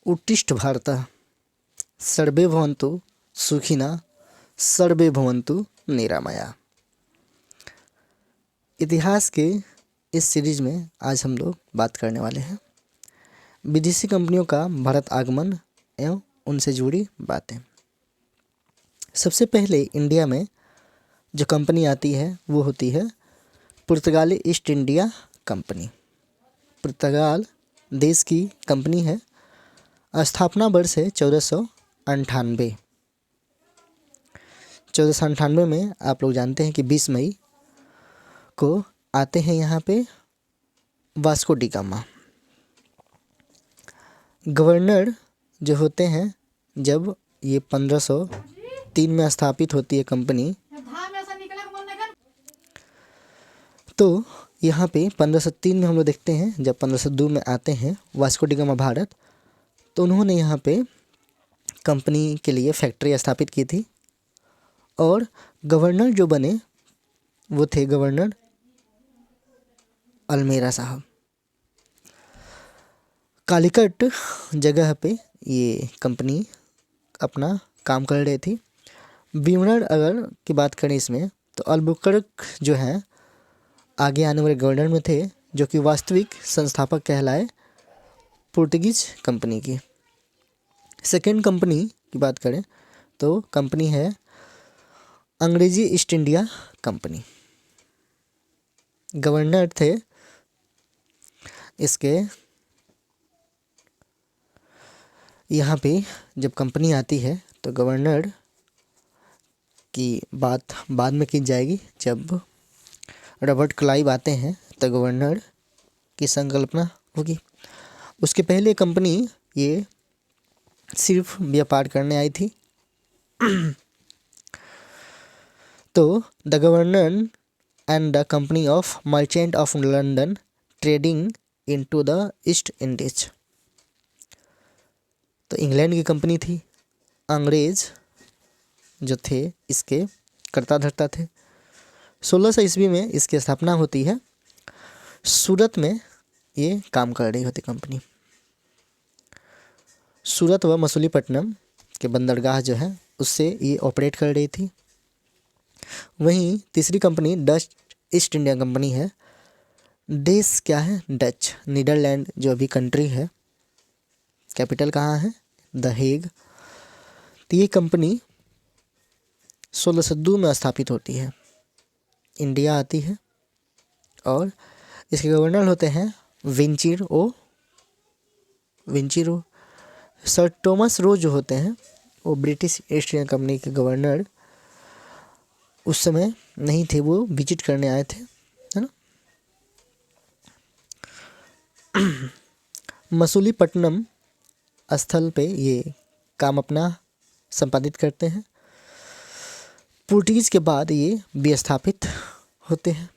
उत्तिष्ठ भारतः सर्वे भवन्तु सुखिनः सर्वे भवन्तु निरामया। इतिहास के इस सीरीज में आज हम लोग बात करने वाले हैं विदेशी कंपनियों का भारत आगमन एवं उनसे जुड़ी बातें। सबसे पहले इंडिया में जो कंपनी आती है वो होती है पुर्तगाली ईस्ट इंडिया कंपनी। पुर्तगाल देश की कंपनी है। स्थापना वर्ष है 1498। 1498 में आप लोग जानते हैं कि 20 मई को आते हैं यहाँ पे वास्को डी गामा। गवर्नर जो होते हैं, जब ये 1503 में स्थापित होती है कंपनी, तो यहाँ पे 1503 में हम लोग देखते हैं जब 1502 में आते हैं वास्को डी गामा भारत, तो उन्होंने यहाँ पे कंपनी के लिए फैक्ट्री स्थापित की थी। और गवर्नर जो बने वो थे गवर्नर अल्मेरा साहब। कालीकट जगह पे ये कंपनी अपना काम कर रही थी। विवरण अगर की बात करें इसमें, तो अल्बुकर्क जो है आगे आने वाले गवर्नर में थे, जो कि वास्तविक संस्थापक कहलाए पुर्तगीज कंपनी की। सेकेंड कंपनी की बात करें तो कंपनी है अंग्रेजी ईस्ट इंडिया कंपनी। गवर्नर थे इसके, यहाँ पे जब कंपनी आती है तो गवर्नर की बात बाद में की जाएगी। जब रॉबर्ट क्लाइव आते हैं तो गवर्नर की संकल्पना होगी। उसके पहले कंपनी ये सिर्फ व्यापार करने आई थी। तो the governor and the company of merchant of London trading into the east Indies. तो इंग्लैंड की कंपनी थी। अंग्रेज जो थे इसके कर्ता धर्ता थे। 1600 ईस्वी में इसकी स्थापना होती है। सूरत में ये काम कर रही होती कंपनी। सूरत व मसूलीपट्टनम के बंदरगाह जो है उससे ये ऑपरेट कर रही थी। वहीं तीसरी company Dutch east India company है। देश क्या है? डच। नीदरलैंड जो अभी कंट्री है, कैपिटल कहाँ है? The Hague. तो ये कंपनी 1602 में स्थापित होती है, इंडिया आती है और इसके गवर्नर होते हैं विंचीरो। सर थॉमस रो जो होते हैं वो ब्रिटिश ईस्ट इंडिया कंपनी के गवर्नर उस समय नहीं थे, वो विजिट करने आए थे, है ना। मसूलीपट्टनम स्थल पे ये काम अपना संपादित करते हैं। पुर्तगीज के बाद ये विस्थापित होते हैं।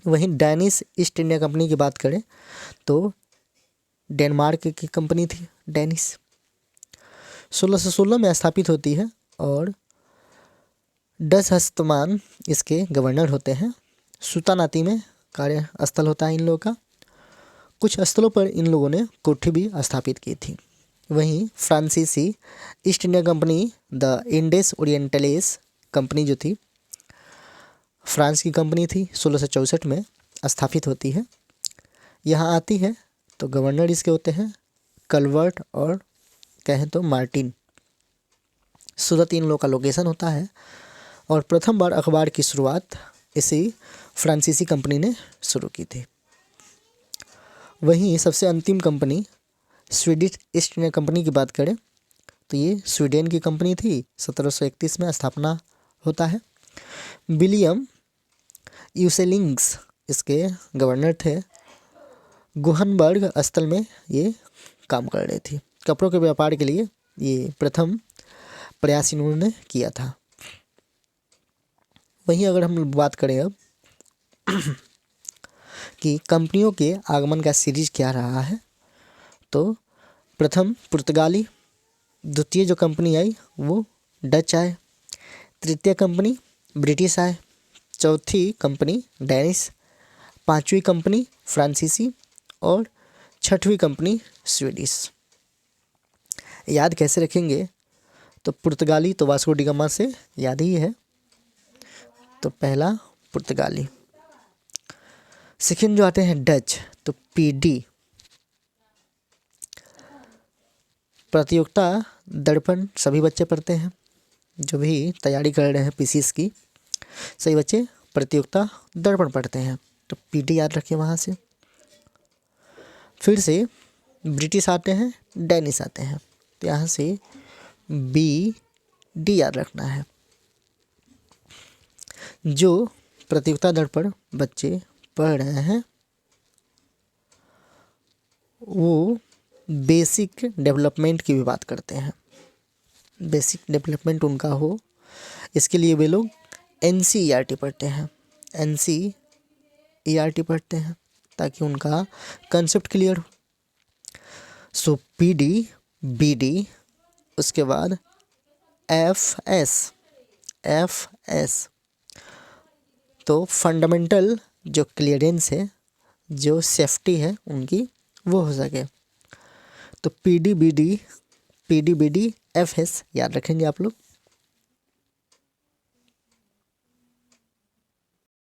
वहीं डैनिश ईस्ट इंडिया कंपनी की बात करें तो डेनमार्क की कंपनी थी डैनिश। 1616 में स्थापित होती है और डच हस्तमान इसके गवर्नर होते हैं। सुल्तानाती में कार्यस्थल होता है इन लोगों का। कुछ स्थलों पर इन लोगों ने कोठी भी स्थापित की थी। वहीं फ्रांसीसी ईस्ट इंडिया कंपनी द इंडेस ओरिएंटलेस कंपनी जो थी, फ्रांस की कंपनी थी, 1664 में स्थापित होती है। यहाँ आती है तो गवर्नर इसके होते हैं कलवर्ट और कहें तो मार्टिन। सूरत इन लोगों का लोकेशन होता है और प्रथम बार अखबार की शुरुआत इसी फ्रांसीसी कंपनी ने शुरू की थी। वहीं सबसे अंतिम company Swedish east India company की बात करें तो ये स्वीडन की कंपनी थी। 1731 में स्थापना होता है। विलियम यूसेलिंग्स इसके गवर्नर थे। गुहनबर्ग स्थल में ये काम कर रही थी। कपड़ों के व्यापार के लिए ये प्रथम प्रयास इन्होंने किया था। वहीं अगर हम बात करें अब कि कंपनियों के आगमन का सीरीज क्या रहा है, तो प्रथम पुर्तगाली, द्वितीय जो कंपनी आई वो डच आए, तृतीय कंपनी ब्रिटिश आए, चौथी कंपनी डैनिश, पांचवी कंपनी फ्रांसीसी और छठवीं कंपनी स्वीडिश। याद कैसे रखेंगे, तो पुर्तगाली तो वास्को डी गामा से याद ही है, तो पहला पुर्तगाली। सेकंड जो आते हैं डच, तो पीडी, प्रतियोगिता दर्पण सभी बच्चे पढ़ते हैं, जो भी तैयारी कर रहे हैं पीसीएस की, सही बच्चे प्रतियोगिता दर्पण पढ़ते हैं, तो पीडी याद रखें वहाँ से। फिर से ब्रिटिश आते हैं, डेनिश आते हैं, तो यहाँ से बी डी याद रखना है। जो प्रतियोगिता दर्पण बच्चे पढ़ रहे हैं वो बेसिक डेवलपमेंट की भी बात करते हैं, बेसिक डेवलपमेंट उनका हो, इसके लिए वे लोग एनसीईआरटी पढ़ते हैं, एनसीईआरटी पढ़ते हैं ताकि उनका कंसेप्ट क्लियर हो। सो पीडी, बीडी, उसके बाद एफएस, तो फंडामेंटल जो क्लियरेंस है, जो सेफ्टी है उनकी, वो हो सके, तो पीडी बीडी एफएस याद रखेंगे आप लोग।